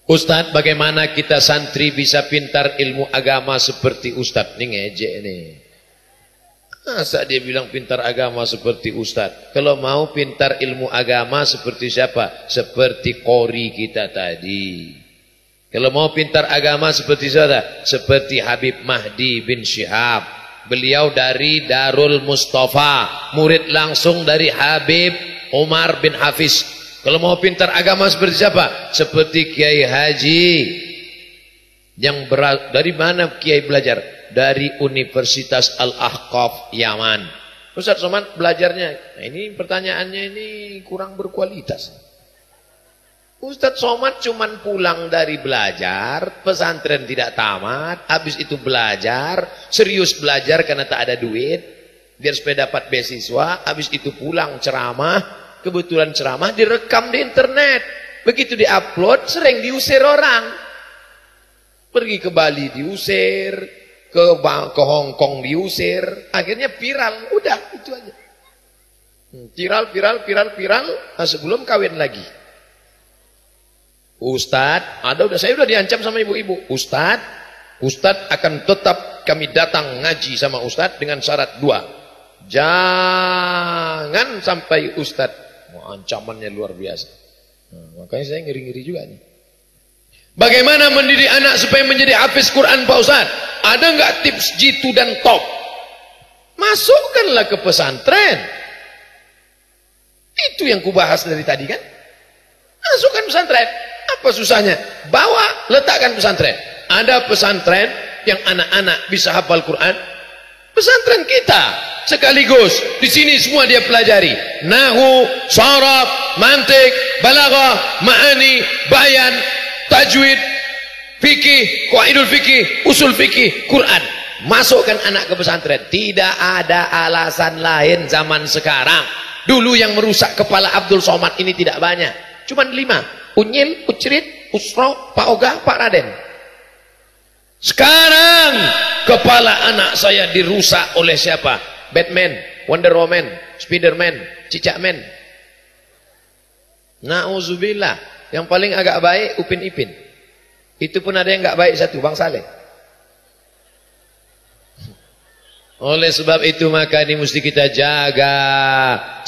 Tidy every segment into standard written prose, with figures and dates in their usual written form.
Ustadz, bagaimana kita santri bisa pintar ilmu agama seperti Ustadz? Ini ngejek ini. Masa dia bilang pintar agama seperti Ustadz? Kalau mau pintar ilmu agama seperti siapa? Seperti qori kita tadi. Kalau mau pintar agama seperti siapa? Seperti Habib Mahdi bin Syihab. Beliau dari Darul Mustafa, murid langsung dari Habib Umar bin Hafiz. Kalau mau pintar agama seperti siapa? Seperti Kiai Haji. Dari mana Kiai belajar? Dari Universitas Al-Ahqaf Yaman. Ustaz Somad belajarnya, nah ini pertanyaannya ini kurang berkualitas. Ustaz Somad cuman pulang dari belajar, pesantren tidak tamat, habis itu belajar, serius belajar karena tak ada duit, biar supaya dapat beasiswa, habis itu pulang ceramah, kebetulan ceramah direkam di internet, begitu diupload sering diusir orang, pergi ke Bali diusir, ke Hong Kong diusir, akhirnya viral, udah itu aja. Viral, sebelum kawin lagi. Ustadz, saya udah diancam sama ibu-ibu. Ustadz akan tetap kami datang ngaji sama Ustadz dengan syarat 2. Jangan sampai Ustadz, ancamannya luar biasa. Makanya saya ngeri-ngeri juga nih. Bagaimana mendidik anak supaya menjadi hafiz Quran Pak Ustadz? Ada nggak tips jitu dan top? Masukkanlah ke pesantren. Itu yang kubahas dari tadi kan? Masukkan pesantren. Apa susahnya? Bawa, letakkan pesantren. Ada pesantren yang anak-anak bisa hafal Quran. Pesantren kita sekaligus di sini semua dia pelajari. Nahwu, sharaf, mantik, balaghah, ma'ani, bayan, tajwid, fikih, qaidul fikih, usul fikih, Quran. Masukkan anak ke pesantren. Tidak ada alasan lain zaman sekarang. Dulu yang merusak kepala Abdul Somad ini tidak banyak. Cuman 5. Unyil, Ucrit, Usro, Pak Oga, Pak Raden. Sekarang kepala anak saya dirusak oleh siapa? Batman, Wonder Woman, Spiderman, Cicakman. Nauzubillah. Yang paling agak baik Upin Ipin. Itu pun ada yang enggak baik satu, Bang Saleh. Oleh sebab itu maka ini mesti kita jaga.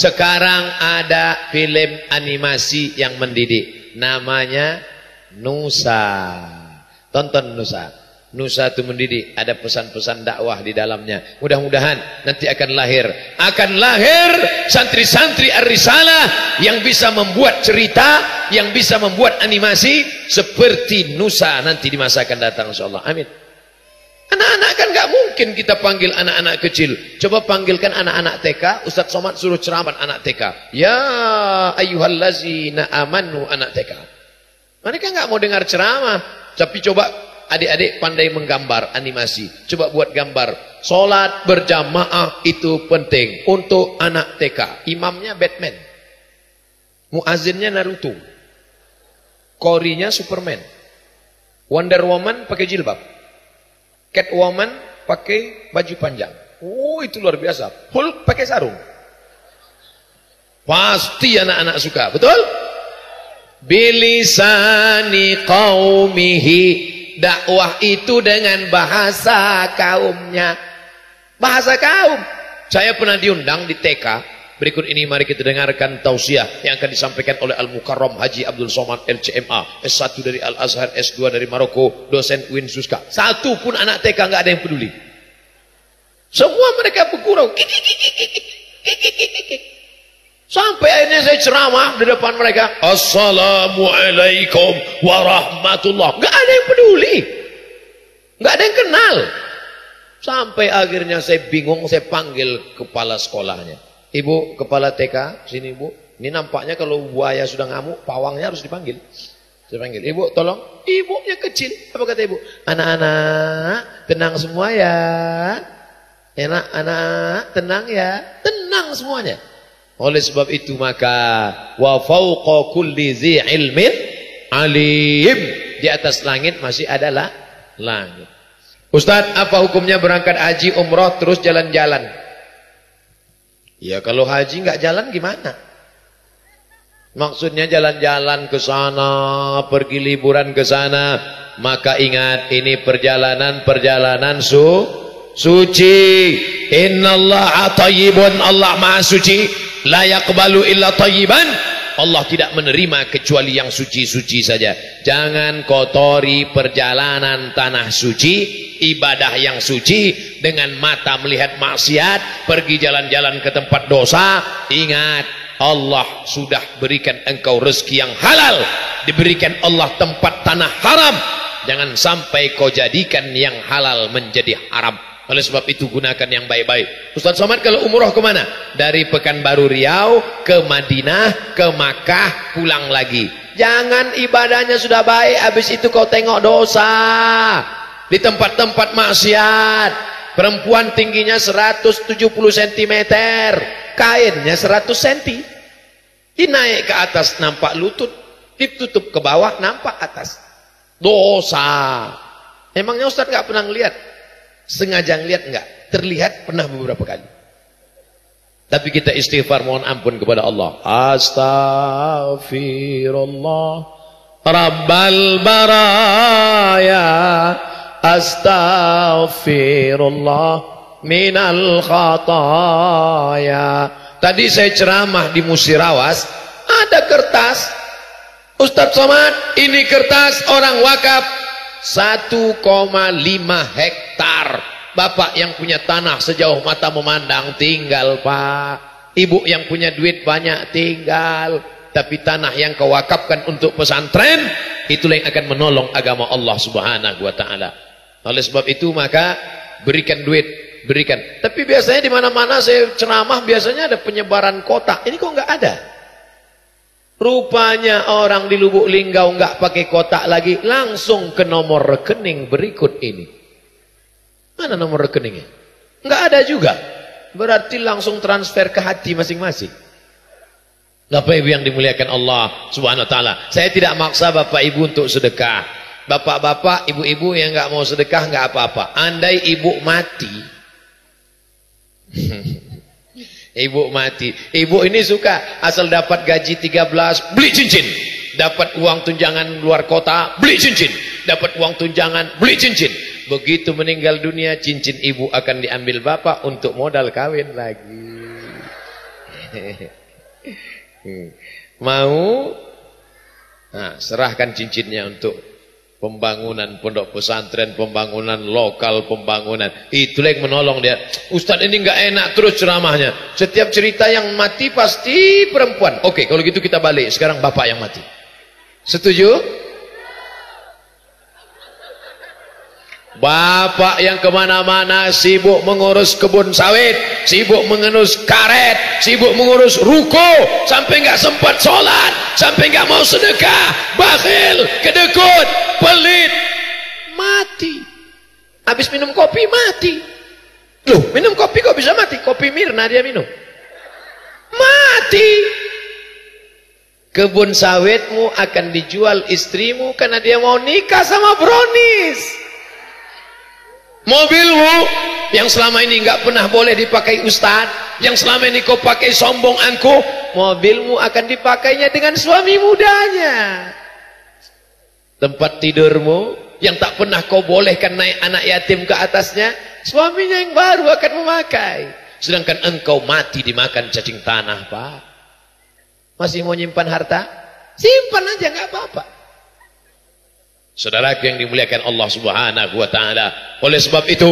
Sekarang ada film animasi yang mendidik. Namanya Nusa. Tonton Nusa. Nusa itu mendidik. Ada pesan-pesan dakwah di dalamnya. Mudah-mudahan nanti akan lahir santri-santri Ar-Risalah yang bisa membuat cerita, yang bisa membuat animasi seperti Nusa nanti di masa akan datang insyaallah. Amin. Anak-anak kan gak mungkin kita panggil anak-anak kecil. Coba panggilkan anak-anak TK. Ustaz Somad suruh ceramah anak TK. Ya ayyuhallazina amanu anak TK. Mereka gak mau dengar ceramah. Tapi coba adik-adik pandai menggambar animasi. Coba buat gambar. Sholat berjamaah itu penting. Untuk anak TK. Imamnya Batman. Muazzinnya Naruto. Korinya Superman. Wonder Woman pakai jilbab. Catwoman pakai baju panjang. Oh, itu luar biasa. Hulk pakai sarung. Pasti anak-anak suka, betul? Bilisani qaumihi. Dakwah itu dengan bahasa kaumnya. Bahasa kaum. Saya pernah diundang di TK. Berikut ini mari kita dengarkan tausiah yang akan disampaikan oleh Al-Mukarram Haji Abdul Somad LCMA, S1 dari Al-Azhar, S2 dari Maroko, dosen UIN Suska. Satu pun anak TK nggak ada yang peduli. Semua mereka bergurau. Sampai akhirnya saya ceramah di depan mereka. Assalamualaikum warahmatullah. Nggak ada yang peduli. Nggak ada yang kenal. Sampai akhirnya saya bingung, saya panggil kepala sekolahnya. Ibu kepala TK, sini ibu. Ini nampaknya kalau buaya sudah ngamuk, pawangnya harus dipanggil. Saya panggil, ibu tolong. Ibunya kecil. Apa kata ibu? Anak-anak, tenang semua ya. Anak-anak, tenang ya. Tenang semuanya. Oleh sebab itu maka wa fauqa kulli dzi ilmin alim. Di atas langit masih adalah langit. Ustaz, apa hukumnya berangkat haji umroh terus jalan-jalan? Ya kalau haji nggak jalan gimana? Maksudnya jalan-jalan ke sana, pergi liburan ke sana. Maka ingat, ini perjalanan suci. Innallaha thayyibun, Allah Maha suci. La yaqbalu illa thayyiban. Allah tidak menerima kecuali yang suci-suci saja. Jangan kotori perjalanan tanah suci, ibadah yang suci dengan mata melihat maksiat, pergi jalan-jalan ke tempat dosa. Ingat, Allah sudah berikan engkau rezeki yang halal, diberikan Allah tempat tanah haram. Jangan sampai kau jadikan yang halal menjadi haram. Oleh sebab itu gunakan yang baik-baik. Ustaz Somad kalau umroh kemana? Dari Pekanbaru Riau ke Madinah, ke Makkah, pulang lagi. Jangan ibadahnya sudah baik, habis itu kau tengok dosa di tempat-tempat maksiat. Perempuan tingginya 170 cm, kainnya 100 cm. Dinaik ke atas nampak lutut, ditutup ke bawah nampak atas. Dosa. Emangnya Ustaz nggak pernah ngeliat? Sengaja ngeliat enggak? Terlihat pernah beberapa kali. Tapi kita istighfar mohon ampun kepada Allah. Astaghfirullah Rabbal baraya, astaghfirullah minal khataya. Tadi saya ceramah di Musirawas, ada kertas. Ustaz Somad, ini kertas orang wakaf 1,5 hektar. Bapak yang punya tanah sejauh mata memandang tinggal, Pak. Ibu yang punya duit banyak tinggal. Tapi tanah yang kau wakafkan untuk pesantren, itulah yang akan menolong agama Allah Subhanahu wa taala. Oleh sebab itu maka berikan duit, berikan. Tapi biasanya di mana-mana saya ceramah biasanya ada penyebaran kotak. Ini kok nggak ada? Rupanya orang di Lubuk Linggau nggak pakai kotak lagi, langsung ke nomor rekening berikut ini. Mana nomor rekeningnya? Nggak ada juga. Berarti langsung transfer ke hati masing-masing. Bapak Ibu yang dimuliakan Allah Subhanahu wa taala, saya tidak maksa Bapak Ibu untuk sedekah. Bapak-bapak, ibu-ibu yang nggak mau sedekah nggak apa-apa. Andai ibu mati, ibu mati. Ibu ini suka asal dapat gaji 13 beli cincin, dapat uang tunjangan luar kota beli cincin, dapat uang tunjangan beli cincin. Begitu meninggal dunia, cincin ibu akan diambil bapak untuk modal kawin lagi. Mau? Nah, serahkan cincinnya untuk pembangunan pondok pesantren, pembangunan lokal, pembangunan. Itulah yang menolong dia. Ustadz ini nggak enak terus ceramahnya. Setiap cerita yang mati pasti perempuan. Oke, kalau gitu kita balik. Sekarang bapak yang mati. Setuju? Bapak yang kemana-mana sibuk mengurus kebun sawit, sibuk mengurus karet, sibuk mengurus ruko, sampai nggak sempat sholat, sampai nggak mau sedekah, bakhil, kedekut, pelit, mati. Habis minum kopi mati. Loh, minum kopi kok bisa mati? Kopi Mirna dia minum, mati. Kebun sawitmu akan dijual istrimu karena dia mau nikah sama brownies. Mobilmu yang selama ini nggak pernah boleh dipakai ustadz, yang selama ini kau pakai sombong angkuh, mobilmu akan dipakainya dengan suami mudanya. Tempat tidurmu yang tak pernah kau bolehkan naik anak yatim ke atasnya, suaminya yang baru akan memakai. Sedangkan engkau mati dimakan cacing tanah, Pak. Masih mau nyimpan harta? Simpan aja, nggak apa-apa. Saudaraku yang dimuliakan Allah Subhanahu wa taala. Oleh sebab itu,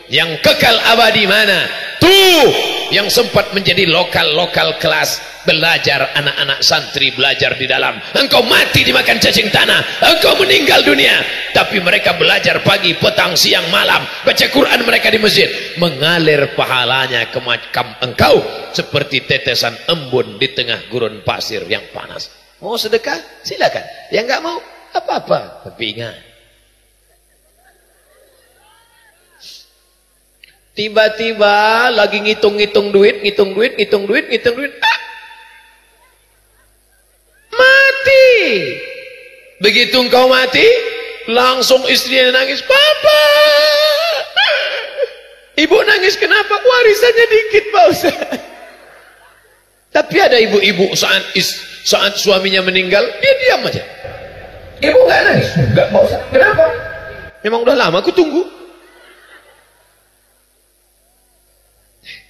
yang kekal abadi mana? Tuh yang sempat menjadi lokal kelas, belajar anak-anak santri belajar di dalam. Engkau mati dimakan cacing tanah, engkau meninggal dunia. Tapi mereka belajar pagi, petang, siang, malam, baca Quran mereka di masjid. Mengalir pahalanya ke makam engkau seperti tetesan embun di tengah gurun pasir yang panas. Mau sedekah? Silakan. Yang enggak mau apa-apa, tapi ingat, tiba-tiba lagi ngitung duit, mati. Begitu engkau mati, langsung istrinya nangis, Papa. Ibu nangis kenapa? Warisannya dikit, Pak Ustaz. Tapi ada ibu-ibu saat Saat suaminya meninggal, dia diam aja. Ibu nggak nangis? Nggak, Pak Ustaz. Kenapa? Memang udah lama aku tunggu.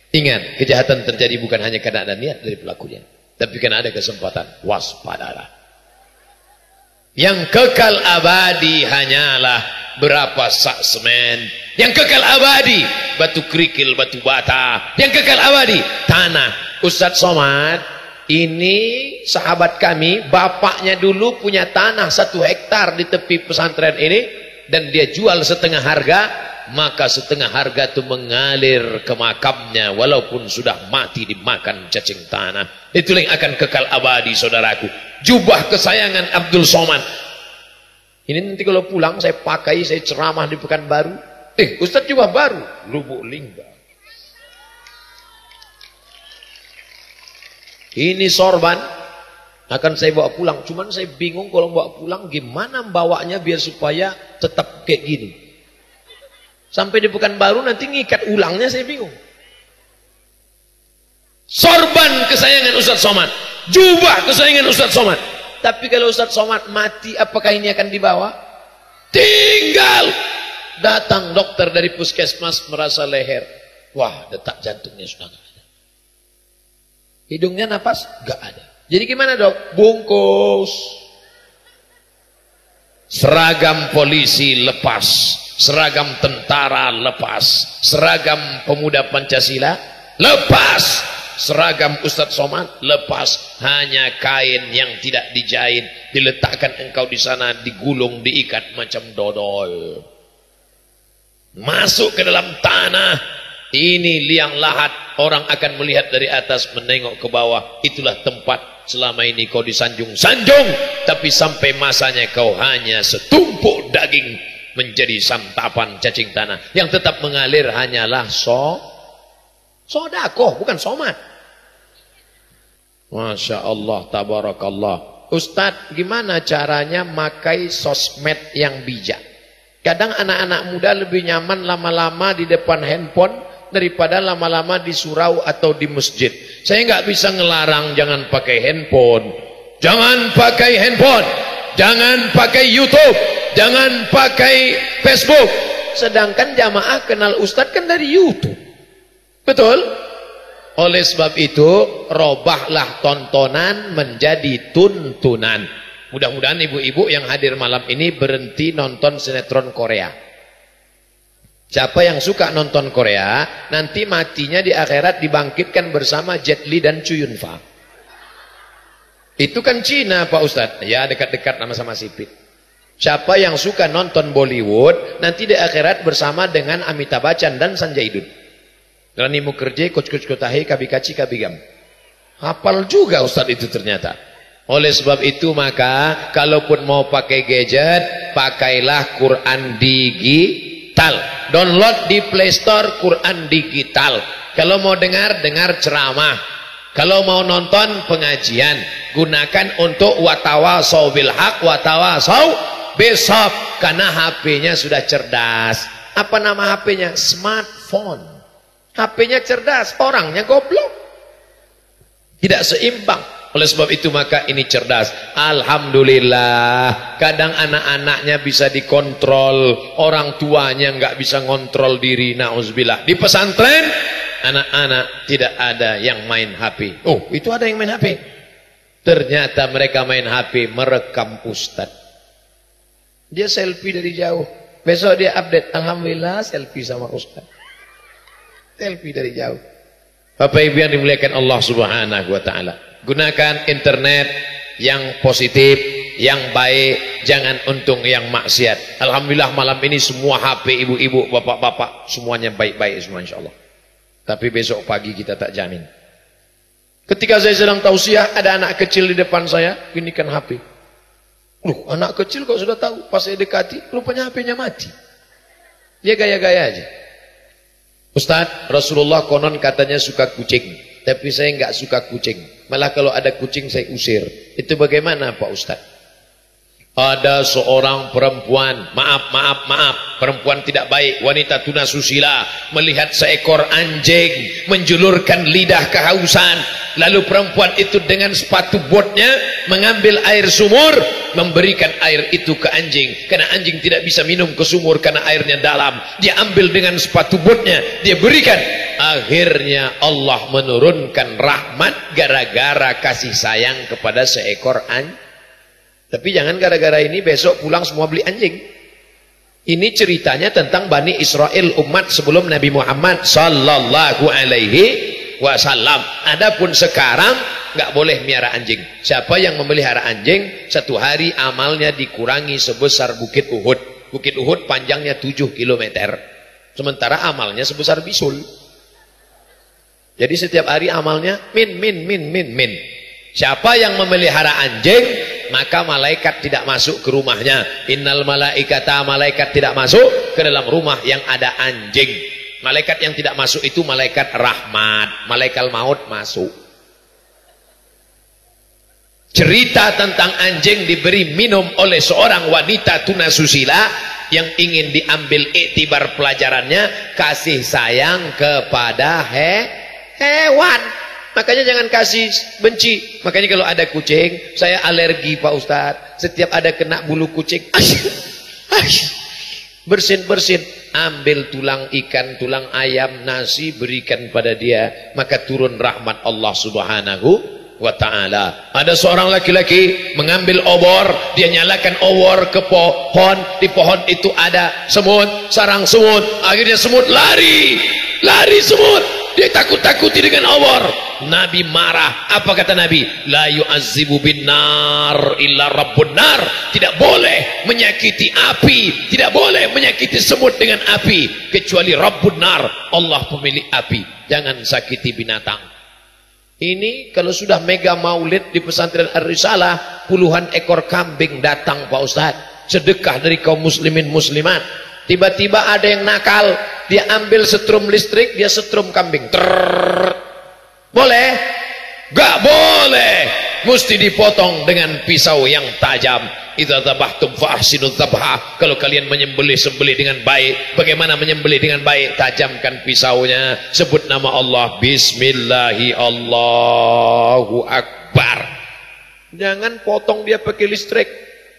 Ingat, kejahatan terjadi bukan hanya karena ada niat dari pelakunya, tapi karena ada kesempatan. Waspadalah. Yang kekal abadi hanyalah berapa sak semen. Yang kekal abadi batu kerikil, batu bata. Yang kekal abadi tanah. Ustadz Somad, ini sahabat kami, bapaknya dulu punya tanah 1 hektar di tepi pesantren ini, dan dia jual setengah harga. Maka setengah harga itu mengalir ke makamnya walaupun sudah mati dimakan cacing tanah. Itulah yang akan kekal abadi, saudaraku. Jubah kesayangan Abdul Somad ini nanti kalau pulang saya pakai, saya ceramah di Pekanbaru. Ustadz jubah baru, Lubuk Lingga. Ini sorban akan saya bawa pulang. Cuman saya bingung kalau bawa pulang gimana bawanya biar supaya tetap kayak gini. Sampai di Pekanbaru nanti ngikat ulangnya saya bingung. Sorban kesayangan Ustadz Somad, jubah kesayangan Ustadz Somad. Tapi kalau Ustadz Somad mati, apakah ini akan dibawa? Tinggal. Datang dokter dari puskesmas merasa leher. Wah, detak jantungnya sudah nggak ada. Hidungnya napas nggak ada. Jadi gimana dok? Bungkus. Seragam polisi lepas, seragam tentara lepas, seragam pemuda Pancasila lepas, seragam Ustadz Somad lepas, hanya kain yang tidak dijahit diletakkan engkau di sana, digulung, diikat macam dodol, masuk ke dalam tanah. Ini liang lahat, orang akan melihat dari atas menengok ke bawah. Itulah tempat selama ini kau disanjung-sanjung, tapi sampai masanya kau hanya setumpuk daging menjadi santapan cacing tanah. Yang tetap mengalir hanyalah sodakoh, bukan somat. Masya Allah, tabarakallah. Ustadz, gimana caranya makai sosmed yang bijak? Kadang anak-anak muda lebih nyaman lama-lama di depan handphone daripada lama-lama di surau atau di masjid. Saya nggak bisa ngelarang jangan pakai handphone, jangan pakai handphone, jangan pakai YouTube, jangan pakai Facebook. Sedangkan jamaah kenal Ustadz kan dari YouTube. Betul? Oleh sebab itu, robahlah tontonan menjadi tuntunan. Mudah-mudahan ibu-ibu yang hadir malam ini berhenti nonton sinetron Korea. Siapa yang suka nonton Korea, nanti matinya di akhirat dibangkitkan bersama Jet Li dan Chu Yun Fat. Itu kan Cina Pak Ustadz. Ya, dekat-dekat sama Sipit. Siapa yang suka nonton Bollywood, nanti di akhirat bersama dengan Amitabh Bachchan dan Sanjay Dutt. Rani Mukherjee, Coach Kotahe, Kabikaci, Kabigam. Hafal juga Ustadz itu ternyata. Oleh sebab itu maka, kalaupun mau pakai gadget, pakailah Quran digital. Download di Play Store Quran digital. Kalau mau dengar ceramah. Kalau mau nonton pengajian, gunakan untuk watawasau bil haq, watawasau bisab, karena HP-nya sudah cerdas. Apa nama HP-nya? Smartphone. HP-nya cerdas, orangnya goblok. Tidak seimbang. Oleh sebab itu maka ini cerdas. Alhamdulillah. Kadang anak-anaknya bisa dikontrol, orang tuanya nggak bisa ngontrol diri. Nauzubillah. Di pesantren anak-anak tidak ada yang main HP. Oh, itu ada yang main HP. Ternyata mereka main HP merekam ustadz. Dia selfie dari jauh. Besok dia update, alhamdulillah selfie sama ustadz. Selfie dari jauh. Bapak Ibu yang dimuliakan Allah Subhanahu wa taala. Gunakan internet yang positif, yang baik, jangan untung yang maksiat. Alhamdulillah malam ini semua HP ibu-ibu, bapak-bapak semuanya baik-baik semua insyaallah. Tapi besok pagi kita tak jamin. Ketika saya sedang tausiah, ada anak kecil di depan saya, ginikan HP. Loh, anak kecil kok sudah tahu, pas saya dekati, rupanya HP-nya mati. Dia gaya-gaya aja. Ustadz, Rasulullah konon katanya suka kucing. Tapi saya nggak suka kucing. Malah kalau ada kucing saya usir. Itu bagaimana Pak Ustadz? Ada seorang perempuan, maaf, perempuan tidak baik, wanita tunasusila, melihat seekor anjing menjulurkan lidah kehausan, lalu perempuan itu dengan sepatu botnya mengambil air sumur, memberikan air itu ke anjing, karena anjing tidak bisa minum ke sumur karena airnya dalam. Dia ambil dengan sepatu botnya, dia berikan. Akhirnya Allah menurunkan rahmat gara-gara kasih sayang kepada seekor anjing. Tapi jangan gara-gara ini besok pulang semua beli anjing. Ini ceritanya tentang Bani Israel, umat sebelum Nabi Muhammad sallallahu alaihi wasallam. Adapun sekarang nggak boleh miara anjing. Siapa yang memelihara anjing, satu hari amalnya dikurangi sebesar Bukit Uhud. Bukit Uhud panjangnya 7 km. Sementara amalnya sebesar bisul. Jadi setiap hari amalnya min. Siapa yang memelihara anjing, maka malaikat tidak masuk ke rumahnya. Innal malaikata, malaikat tidak masuk ke dalam rumah yang ada anjing. Malaikat yang tidak masuk itu malaikat rahmat, malaikat maut masuk. Cerita tentang anjing diberi minum oleh seorang wanita tunasusila yang ingin diambil iktibar pelajarannya, kasih sayang kepada hewan. Makanya jangan kasih benci. Makanya kalau ada kucing, saya alergi Pak Ustadz. Setiap ada kena bulu kucing, bersin. Ambil tulang ikan, tulang ayam, nasi, berikan pada dia. Maka turun rahmat Allah subhanahu wa ta'ala. Ada seorang laki-laki mengambil obor, dia nyalakan obor ke pohon. Di pohon itu ada semut, sarang semut. Akhirnya semut lari semut. Dia takut-takuti dengan obor. Nabi marah. Apa kata Nabi? La yu'azzibu bin nar illa rabbun nar. Tidak boleh menyakiti api, tidak boleh menyakiti semut dengan api kecuali rabbun nar, Allah pemilik api. Jangan sakiti binatang. Ini kalau sudah mega maulid di pesantren Ar-Risalah, puluhan ekor kambing datang Pak Ustadz, sedekah dari kaum muslimin muslimat. Tiba-tiba ada yang nakal, dia ambil setrum listrik, dia setrum kambing. Boleh? Gak boleh. Mesti dipotong dengan pisau yang tajam. Idza dzabhtum fa ahsinuz dzabha. Kalau kalian sembelih dengan baik. Bagaimana menyembelih dengan baik? Tajamkan pisaunya, sebut nama Allah, bismillahi Allahu akbar. Jangan potong dia pakai listrik.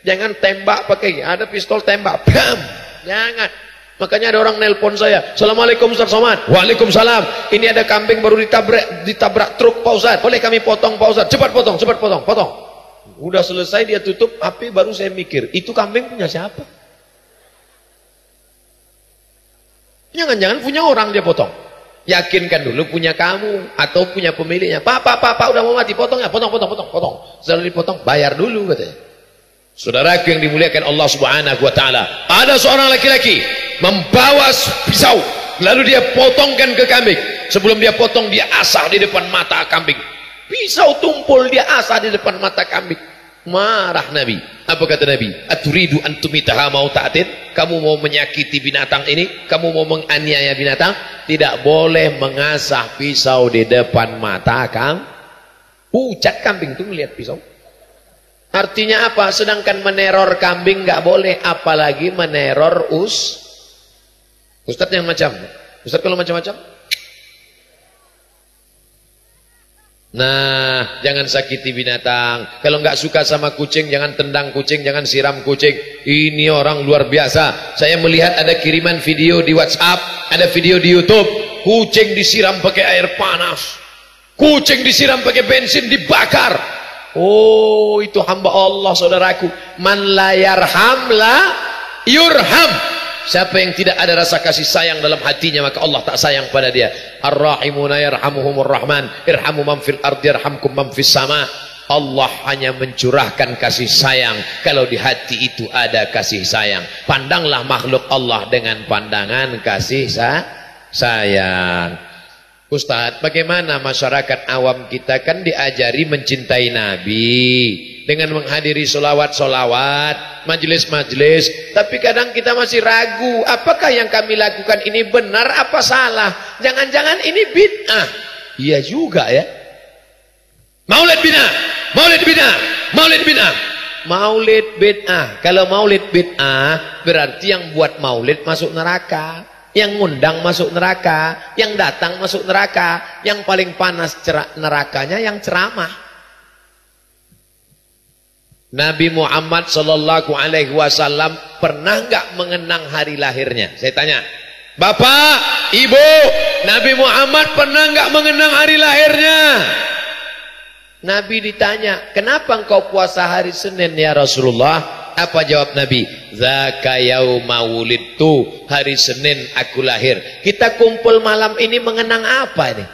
Jangan tembak pakai, ada pistol tembak. Bam. Jangan. Makanya ada orang nelpon saya, Assalamualaikum Ustaz Somad. Waalaikumsalam. Ini ada kambing baru ditabrak truk Pak Ustaz. Boleh kami potong Pak Ustaz? Cepat potong. Udah selesai dia tutup api, baru saya mikir, itu kambing punya siapa? Jangan-jangan punya orang dia potong. Yakinkan dulu punya kamu atau punya pemiliknya. Pak udah mau mati, potong ya, potong. Setelah dipotong, bayar dulu katanya. Saudaraku yang dimuliakan Allah subhanahu wa ta'ala, ada seorang laki-laki membawa pisau, lalu dia potongkan ke kambing. Sebelum dia potong, dia asah di depan mata kambing. Pisau tumpul, dia asah di depan mata kambing. Marah Nabi. Apa kata Nabi? Aturidu antumitaha mauta'atin? Kamu mau menyakiti binatang ini? Kamu mau menganiaya binatang? Tidak boleh mengasah pisau di depan mata kambing. Pucat kambing itu melihat pisau. Artinya apa? Sedangkan meneror kambing nggak boleh, apalagi meneror Ustadz yang macam. Ustadz kalau macam-macam. Nah, jangan sakiti binatang. Kalau nggak suka sama kucing, jangan tendang kucing, jangan siram kucing. Ini orang luar biasa. Saya melihat ada kiriman video di WhatsApp, ada video di YouTube. Kucing disiram pakai air panas. Kucing disiram pakai bensin, dibakar. Oh, itu hamba Allah saudaraku. Man la yarham la yurham. Siapa yang tidak ada rasa kasih sayang dalam hatinya, maka Allah tak sayang pada dia. Ar-rahimuna yarhamuhumur rahman, irhamu man fil ardi yarhamkum man fis sama. Allah hanya mencurahkan kasih sayang kalau di hati itu ada kasih sayang. Pandanglah makhluk Allah dengan pandangan kasih sayang. Ustadz, bagaimana masyarakat awam kita kan diajari mencintai Nabi dengan menghadiri solawat-solawat, majelis-majelis, tapi kadang kita masih ragu, apakah yang kami lakukan ini benar apa salah? Jangan-jangan ini bid'ah. Iya juga ya. Maulid bid'ah. maulid bid'ah. Kalau maulid bid'ah berarti yang buat maulid masuk neraka, yang ngundang masuk neraka, yang datang masuk neraka, yang paling panas nerakanya yang ceramah. Nabi Muhammad sallallahu alaihi wasallam pernah enggak mengenang hari lahirnya? Saya tanya, Bapak, Ibu, Nabi Muhammad pernah enggak mengenang hari lahirnya? Nabi ditanya, kenapa engkau puasa hari Senin ya Rasulullah? Apa jawab Nabi? Zaka yauma wulidtu, hari Senin aku lahir. Kita kumpul malam ini mengenang apa ini?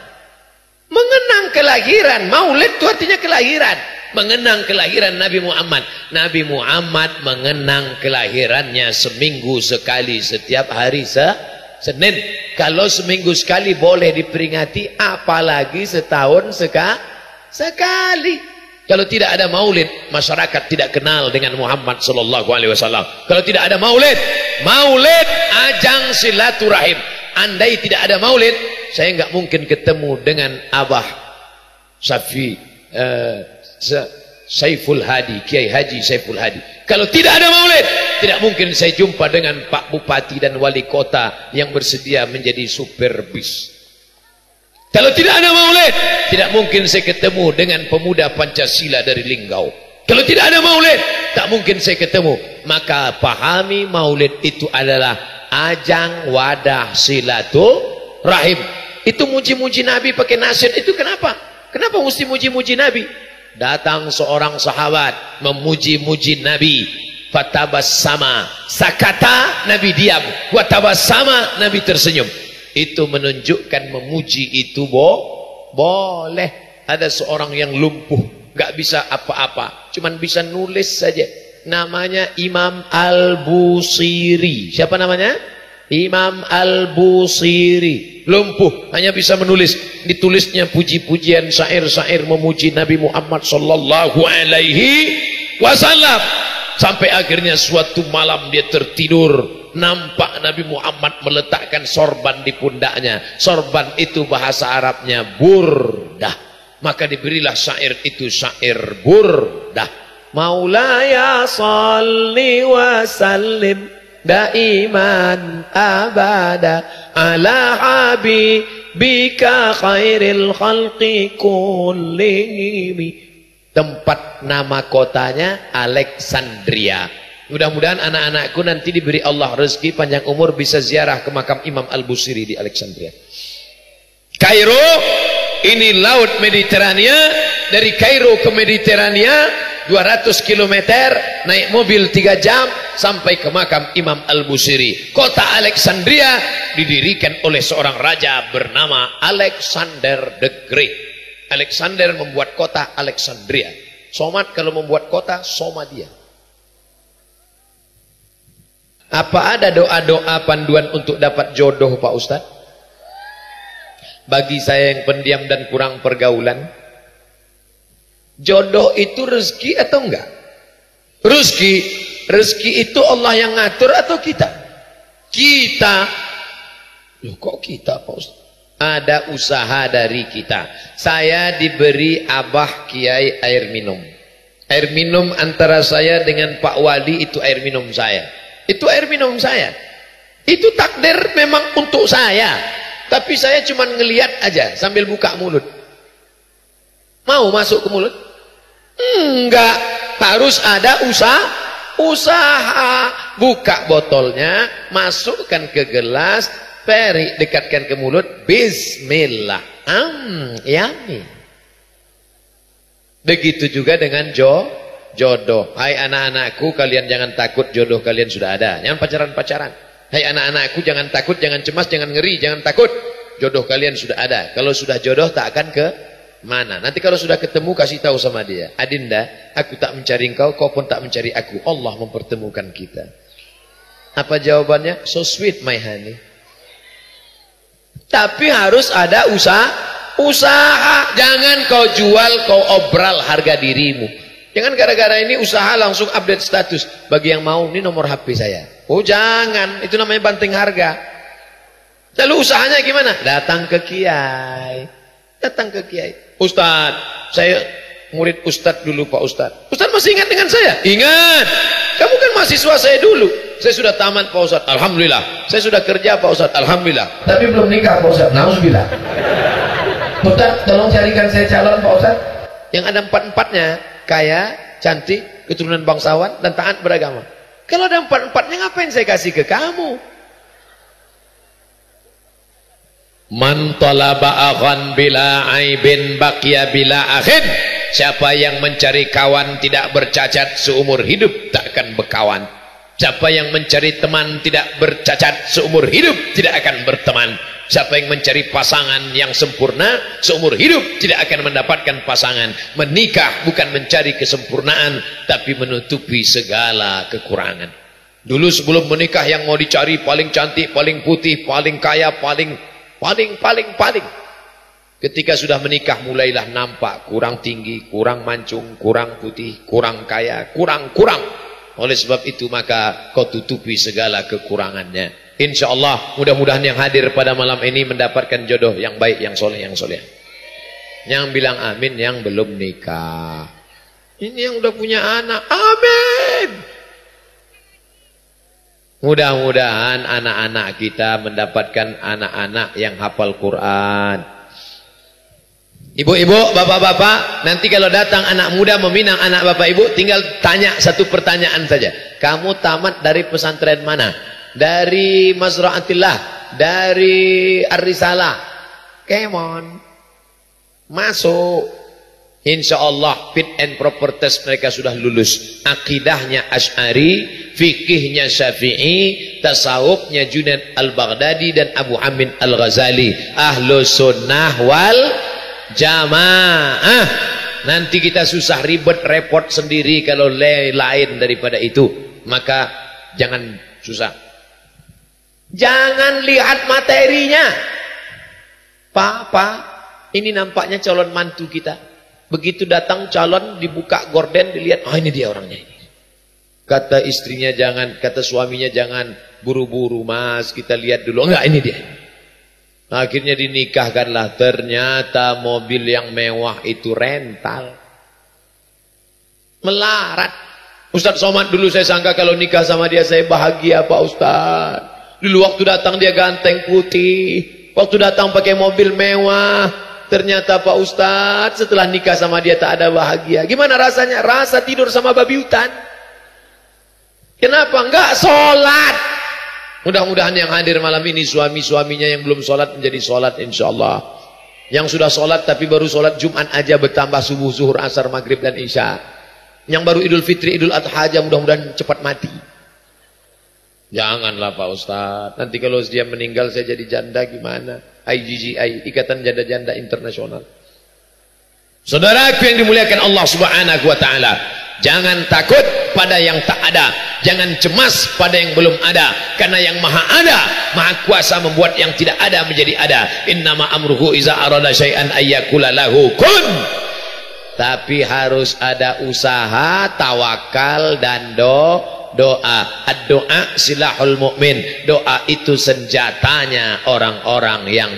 Mengenang kelahiran. Maulid itu artinya kelahiran. Mengenang kelahiran Nabi Muhammad. Nabi Muhammad mengenang kelahirannya seminggu sekali setiap hari Senin. Kalau seminggu sekali boleh diperingati, apalagi setahun sekali. Kalau tidak ada maulid, masyarakat tidak kenal dengan Muhammad sallallahu alaihi wasallam. Kalau tidak ada maulid, maulid ajang silaturahim. Andai tidak ada maulid, saya enggak mungkin ketemu dengan Abah Saiful Hadi, Kiai Haji Saiful Hadi. Kalau tidak ada maulid, tidak mungkin saya jumpa dengan Pak Bupati dan Wali Kota yang bersedia menjadi supir bis. Kalau tidak ada maulid, tidak mungkin saya ketemu dengan pemuda Pancasila dari Linggau. Kalau tidak ada maulid, tak mungkin saya ketemu. Maka pahami maulid itu adalah ajang wadah silaturahim. Itu muji-muji Nabi pakai nasyid itu kenapa? Kenapa mesti muji-muji Nabi? Datang seorang sahabat memuji-muji Nabi. Fatabassama, sakata, Nabi diam. Watabassama, Nabi tersenyum. Itu menunjukkan memuji itu boleh. Ada seorang yang lumpuh, gak bisa apa-apa, cuman bisa nulis saja. Namanya Imam Al-Busiri. Siapa namanya? Imam Al-Busiri. Lumpuh, hanya bisa menulis. Ditulisnya puji-pujian, syair-syair memuji Nabi Muhammad sallallahu alaihi wasallam. Sampai akhirnya suatu malam dia tertidur. Nampak Nabi Muhammad meletakkan sorban di pundaknya. Sorban itu bahasa Arabnya burdah. Maka diberilah syair itu, syair burdah. Maulaya salli wa sallim daiman abada ala habibika khairil khalqi kullihim. Tempat nama kotanya Alexandria. Mudah-mudahan anak-anakku nanti diberi Allah rezeki panjang umur bisa ziarah ke makam Imam Al-Busiri di Alexandria. Kairo, ini laut Mediterania. Dari Kairo ke Mediterania 200 km, naik mobil 3 jam sampai ke makam Imam Al-Busiri. Kota Alexandria didirikan oleh seorang raja bernama Alexander the Great. Alexander membuat kota Alexandria. Somad kalau membuat kota, Somadia. Apa ada doa-doa panduan untuk dapat jodoh Pak Ustaz? Bagi saya yang pendiam dan kurang pergaulan, jodoh itu rezeki atau enggak? Rezeki itu Allah yang ngatur atau kita? Kita. Loh kok kita Pak Ustaz? Ada usaha dari kita. Saya diberi Abah Kiai air minum. Air minum antara saya dengan Pak Wali itu air minum saya. Itu air minum saya. Itu takdir memang untuk saya. Tapi saya cuma ngelihat aja sambil buka mulut. Mau masuk ke mulut? Enggak. Harus ada usaha. Buka botolnya, masukkan ke gelas, peri dekatkan ke mulut, bismillah. Yummy. Begitu juga dengan jodoh. Hai anak-anakku, kalian jangan takut, jodoh kalian sudah ada. Jangan pacaran-pacaran. Hai anak-anakku, jangan takut, jangan cemas, jangan ngeri, jangan takut. Jodoh kalian sudah ada. Kalau sudah jodoh tak akan ke mana. Nanti kalau sudah ketemu kasih tahu sama dia, Adinda, aku tak mencari engkau, kau pun tak mencari aku. Allah mempertemukan kita. Apa jawabannya? So sweet my honey. Tapi harus ada usaha. Jangan kau jual, kau obral harga dirimu. Jangan gara-gara ini usaha langsung update status. Bagi yang mau, ini nomor HP saya. Oh jangan, itu namanya banting harga. Lalu usahanya gimana? Datang ke kiai. Datang ke kiai. Ustaz, saya murid Ustadz dulu Pak Ustadz. Ustadz masih ingat dengan saya? Ingat. Kamu kan mahasiswa saya dulu. Saya sudah tamat Pak Ustadz, alhamdulillah. Saya sudah kerja Pak Ustadz, alhamdulillah. Tapi belum nikah Pak Ustadz, nauzubillah. Ustadz tolong carikan saya calon Pak Ustadz yang ada 4-4-nya, kaya, cantik, keturunan bangsawan, dan taat beragama. Kalau ada 4-4-nya ngapain saya kasih ke kamu? Man talaba akhan bila aibin baqiya bila akhin. Siapa yang mencari kawan tidak bercacat seumur hidup tak akan berkawan. Siapa yang mencari teman tidak bercacat seumur hidup tidak akan berteman. Siapa yang mencari pasangan yang sempurna seumur hidup tidak akan mendapatkan pasangan. Menikah bukan mencari kesempurnaan tapi menutupi segala kekurangan. Dulu sebelum menikah yang mau dicari paling cantik, paling putih, paling kaya, paling. Ketika sudah menikah mulailah nampak kurang tinggi, kurang mancung, kurang putih, kurang kaya, kurang. Oleh sebab itu maka kau tutupi segala kekurangannya. Insya Allah mudah-mudahan yang hadir pada malam ini mendapatkan jodoh yang baik, yang soleh, Yang bilang amin yang belum nikah. Ini yang udah punya anak, amin. Mudah-mudahan anak-anak kita mendapatkan anak-anak yang hafal Quran. Ibu-ibu, bapak-bapak, nanti kalau datang anak muda meminang anak bapak ibu, tinggal tanya satu pertanyaan saja. Kamu tamat dari pesantren mana? Dari Mazra'atillah, dari Ar-Risalah. Kemon. Masuk. Insya Allah fit and proper test mereka sudah lulus. Akidahnya Asy'ari, fikihnya Syafi'i, tasawufnya Junaid Al-Baghdadi dan Abu Hamid Al-Ghazali. Ahlus sunnah wal jamaah. Nanti kita susah ribet repot sendiri kalau lain daripada itu. Maka jangan susah. Jangan lihat materinya. Pak, ini nampaknya calon mantu kita. Begitu datang calon, dibuka gorden, dilihat, ini dia orangnya ini. Kata istrinya jangan, kata suaminya jangan buru-buru mas, kita lihat dulu. Enggak, ini dia. Akhirnya dinikahkanlah. Ternyata mobil yang mewah itu rental. Melarat. Ustadz Somad dulu saya sangka kalau nikah sama dia saya bahagia Pak Ustadz. Dulu waktu datang dia ganteng putih. Waktu datang pakai mobil mewah. Ternyata Pak Ustadz setelah nikah sama dia tak ada bahagia. Gimana rasanya? Rasa tidur sama babi hutan. Kenapa? Enggak sholat. Mudah-mudahan yang hadir malam ini suami-suaminya yang belum sholat menjadi sholat insyaAllah. Yang sudah sholat tapi baru sholat Jumat aja bertambah subuh, zuhur, asar, maghrib dan isya. Yang baru Idul Fitri, Idul Adha aja mudah-mudahan cepat mati. Janganlah Pak Ustadz. Nanti kalau dia meninggal saya jadi janda gimana? IGGI, Ikatan Janda-Janda Internasional. Saudaraku yang dimuliakan Allah Subhanahu wa taala, jangan takut pada yang tak ada, jangan cemas pada yang belum ada, karena yang maha ada, maha kuasa membuat yang tidak ada menjadi ada. Innama amruhu iza arada syai'an ayyakula lahu kun. Tapi harus ada usaha, tawakal dan doa. Ad-doa silahul mu'min. Doa itu senjatanya orang-orang yang